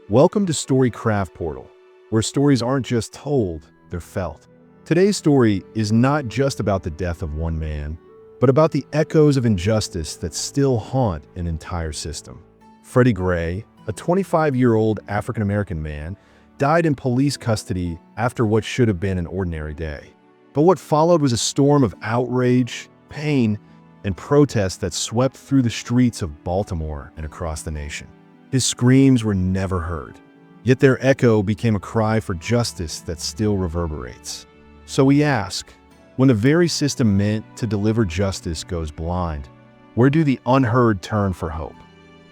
Welcome to Story Craft Portal, where stories aren't just told, they're felt. Today's story is not just about the death of one man, but about the echoes of injustice that still haunt an entire system. Freddie Gray, a 25-year-old African-American man, died in police custody after what should have been an ordinary day. But what followed was a storm of outrage, pain, and protest that swept through the streets of Baltimore and across the nation. His screams were never heard, yet their echo became a cry for justice that still reverberates. So we ask, when the very system meant to deliver justice goes blind, where do the unheard turn for hope?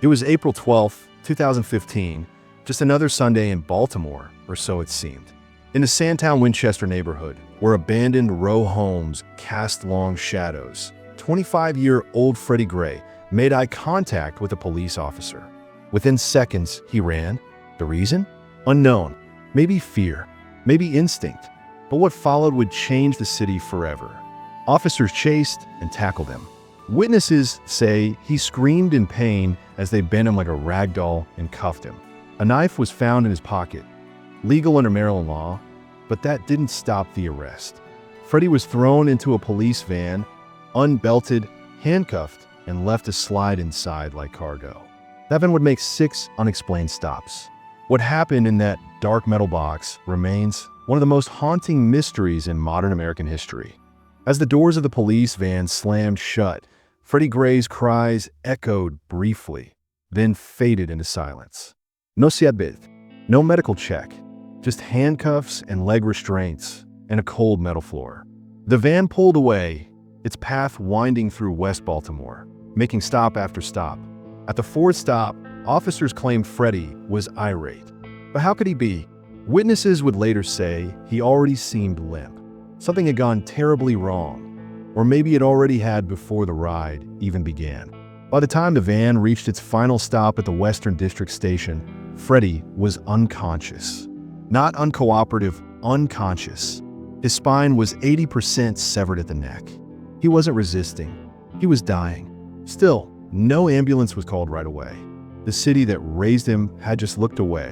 It was April 12, 2015, just another Sunday in Baltimore, or so it seemed. In the Sandtown-Winchester neighborhood, where abandoned row homes cast long shadows, 25-year-old Freddie Gray made eye contact with a police officer. Within seconds, he ran. The reason? Unknown. Maybe fear. Maybe instinct. But what followed would change the city forever. Officers chased and tackled him. Witnesses say he screamed in pain as they bent him like a rag doll and cuffed him. A knife was found in his pocket, legal under Maryland law, but that didn't stop the arrest. Freddie was thrown into a police van, unbelted, handcuffed, and left to slide inside like cargo. That van would make 6 unexplained stops. What happened in that dark metal box remains one of the most haunting mysteries in modern American history. As the doors of the police van slammed shut, Freddie Gray's cries echoed briefly, then faded into silence. No seatbelt, no medical check, just handcuffs and leg restraints and a cold metal floor. The van pulled away, its path winding through West Baltimore, making stop after stop. At the 4th stop, officers claimed Freddie was irate. But how could he be? Witnesses would later say he already seemed limp. Something had gone terribly wrong, or maybe it already had before the ride even began. By the time the van reached its final stop at the Western District Station, Freddie was unconscious. Not uncooperative, unconscious. His spine was 80% severed at the neck. He wasn't resisting. He was dying. Still, no ambulance was called right away. The city that raised him had just looked away.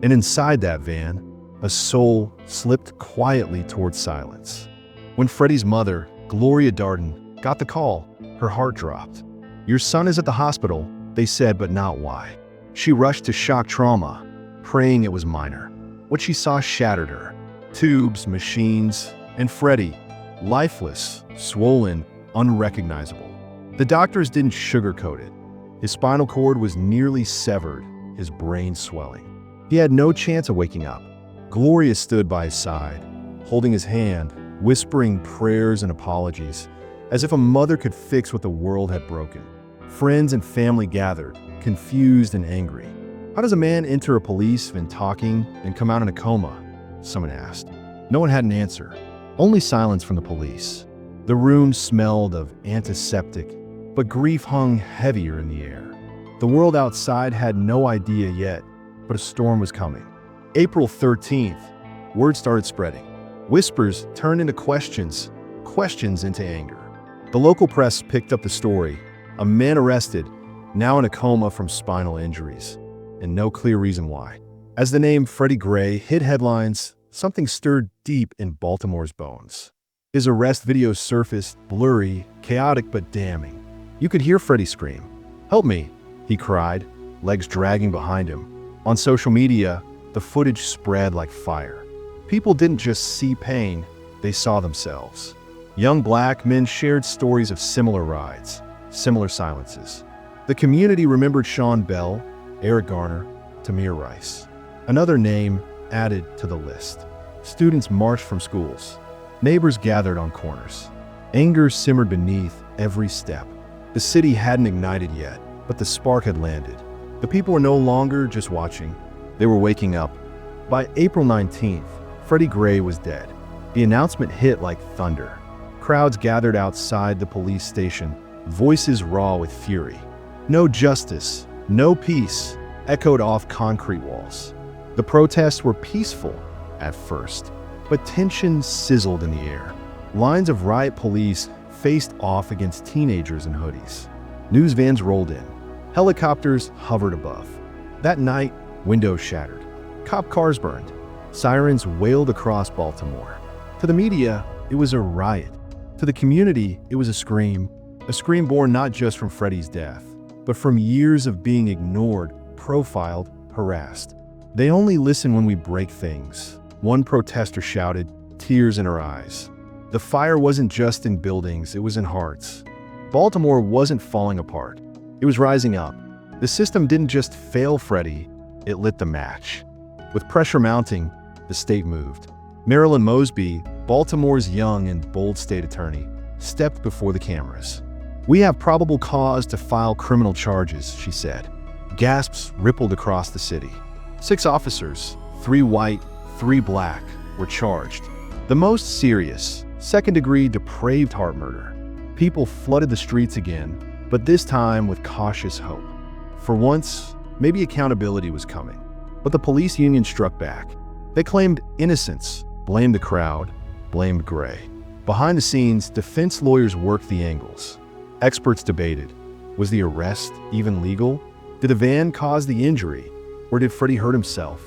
And inside that van, a soul slipped quietly towards silence. When Freddie's mother, Gloria Darden, got the call, her heart dropped. "Your son is at the hospital," they said, but not why. She rushed to shock trauma, praying it was minor. What she saw shattered her. Tubes, machines, and Freddie, lifeless, swollen, unrecognizable. The doctors didn't sugarcoat it. His spinal cord was nearly severed, his brain swelling. He had no chance of waking up. Gloria stood by his side, holding his hand, whispering prayers and apologies, as if a mother could fix what the world had broken. Friends and family gathered, confused and angry. How does a man enter a police van talking and come out in a coma? Someone asked. No one had an answer. Only silence from the police. The room smelled of antiseptic, but grief hung heavier in the air. The world outside had no idea yet, but a storm was coming. April 13th, word started spreading. Whispers turned into questions, questions into anger. The local press picked up the story. A man arrested, now in a coma from spinal injuries, and no clear reason why. As the name Freddie Gray hit headlines, something stirred deep in Baltimore's bones. His arrest video surfaced, blurry, chaotic but damning. You could hear Freddie scream. "Help me," he cried, legs dragging behind him. On social media, the footage spread like fire. People didn't just see pain, they saw themselves. Young black men shared stories of similar rides, similar silences. The community remembered Sean Bell, Eric Garner, Tamir Rice. Another name added to the list. Students marched from schools. Neighbors gathered on corners. Anger simmered beneath every step. The city hadn't ignited yet, but the spark had landed. The people were no longer just watching. They were waking up. By April 19th, Freddie Gray was dead. The announcement hit like thunder. Crowds gathered outside the police station, voices raw with fury. No justice, no peace, echoed off concrete walls. The protests were peaceful at first, but tension sizzled in the air. Lines of riot police faced off against teenagers in hoodies. News vans rolled in. Helicopters hovered above. That night, Windows shattered. Cop cars burned. Sirens wailed across Baltimore. To the media, it was a riot. To the community, it was a scream born not just from Freddie's death, but from years of being ignored, profiled, harassed. "They only listen when we break things," one protester shouted, tears in her eyes. The fire wasn't just in buildings, it was in hearts. Baltimore wasn't falling apart. It was rising up. The system didn't just fail Freddie, it lit the match. With pressure mounting, the state moved. Marilyn Mosby, Baltimore's young and bold state attorney, stepped before the cameras. "We have probable cause to file criminal charges," she said. Gasps rippled across the city. 6 officers, 3 white, 3 black, were charged. The most serious, second-degree depraved heart murder. People flooded the streets again, but this time with cautious hope. For once, maybe accountability was coming. But the police union struck back. They claimed innocence, blamed the crowd, blamed Gray. Behind the scenes, defense lawyers worked the angles. Experts debated. Was the arrest even legal? Did the van cause the injury? Or did Freddie hurt himself?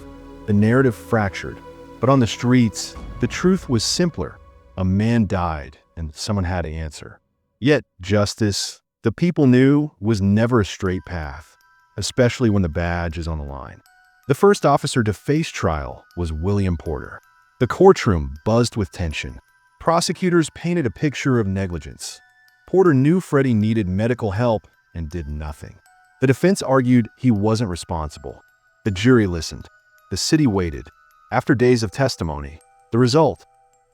The narrative fractured. But on the streets, the truth was simpler. A man died, and someone had to answer. Yet justice, the people knew, was never a straight path, especially when the badge is on the line. The first officer to face trial was William Porter. The courtroom buzzed with tension. Prosecutors painted a picture of negligence. Porter knew Freddie needed medical help and did nothing. The defense argued he wasn't responsible. The jury listened. The city waited. After days of testimony, the result: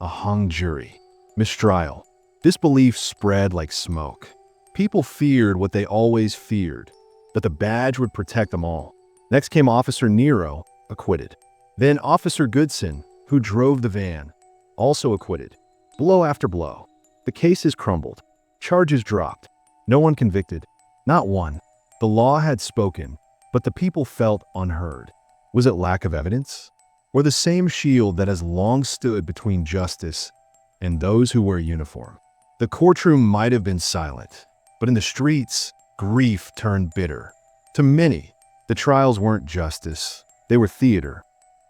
a hung jury. Mistrial. This belief spread like smoke. People feared what they always feared, that the badge would protect them all. Next came Officer Nero, acquitted. Then Officer Goodson, who drove the van, also acquitted. Blow after blow. The cases crumbled. Charges dropped. No one convicted. Not one. The law had spoken, but the people felt unheard. Was it lack of evidence? Or the same shield that has long stood between justice and those who wear a uniform? The courtroom might have been silent, but in the streets, grief turned bitter. To many, the trials weren't justice, they were theater.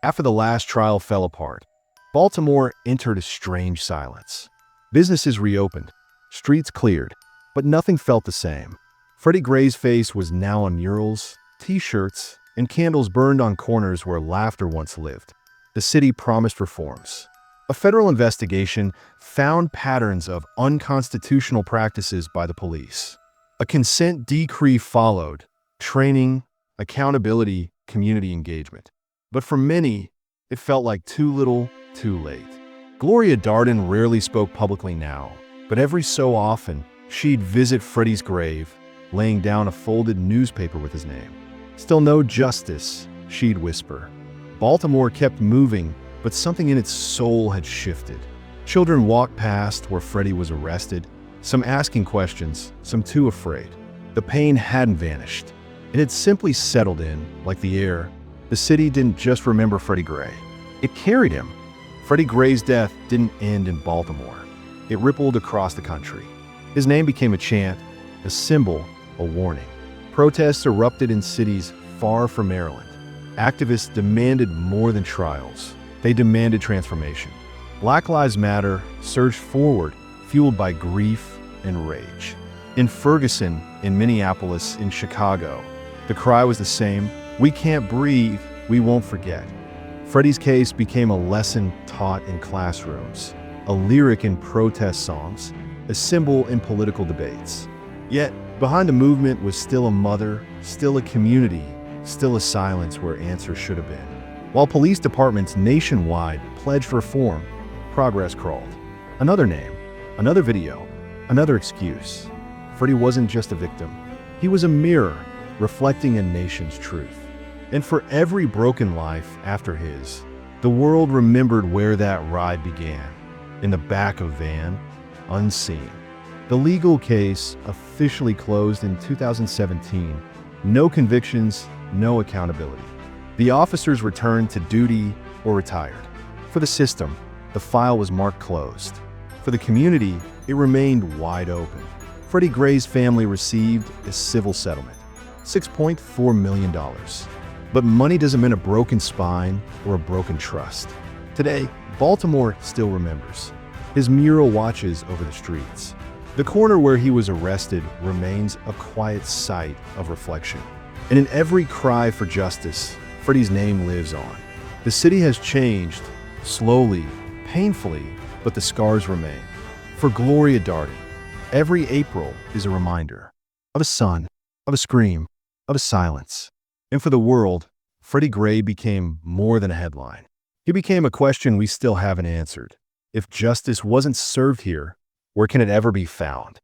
After the last trial fell apart, Baltimore entered a strange silence. Businesses reopened, streets cleared, but nothing felt the same. Freddie Gray's face was now on murals, t-shirts, and candles burned on corners where laughter once lived. The city promised reforms. A federal investigation found patterns of unconstitutional practices by the police. A consent decree followed: training, accountability, community engagement. But for many, it felt like too little, too late. Gloria Darden rarely spoke publicly now, but every so often, she'd visit Freddie's grave, laying down a folded newspaper with his name. "Still no justice," she'd whisper. Baltimore kept moving, but something in its soul had shifted. Children walked past where Freddie was arrested, some asking questions, some too afraid. The pain hadn't vanished. It had simply settled in, like the air. The city didn't just remember Freddie Gray. It carried him. Freddie Gray's death didn't end in Baltimore. It rippled across the country. His name became a chant, a symbol, a warning. Protests erupted in cities far from Maryland. Activists demanded more than trials. They demanded transformation. Black Lives Matter surged forward, fueled by grief and rage. In Ferguson, in Minneapolis, in Chicago, the cry was the same: "We can't breathe, we won't forget." Freddie's case became a lesson taught in classrooms, a lyric in protest songs, a symbol in political debates. Yet, behind the movement was still a mother, still a community, still a silence where answers should have been. While police departments nationwide pledged for reform, progress crawled. Another name, another video, another excuse. Freddie wasn't just a victim. He was a mirror reflecting a nation's truth. And for every broken life after his, the world remembered where that ride began, in the back of a van, unseen. The legal case officially closed in 2017. No convictions, no accountability. The officers returned to duty or retired. For the system, the file was marked closed. For the community, it remained wide open. Freddie Gray's family received a civil settlement, $6.4 million. But money doesn't mean a broken spine or a broken trust. Today, Baltimore still remembers. His mural watches over the streets. The corner where he was arrested remains a quiet site of reflection. And in every cry for justice, Freddie's name lives on. The city has changed, slowly, painfully, but the scars remain. For Gloria Darden, every April is a reminder of a sun, of a scream, of a silence. And for the world, Freddie Gray became more than a headline. He became a question we still haven't answered. If justice wasn't served here, where can it ever be found?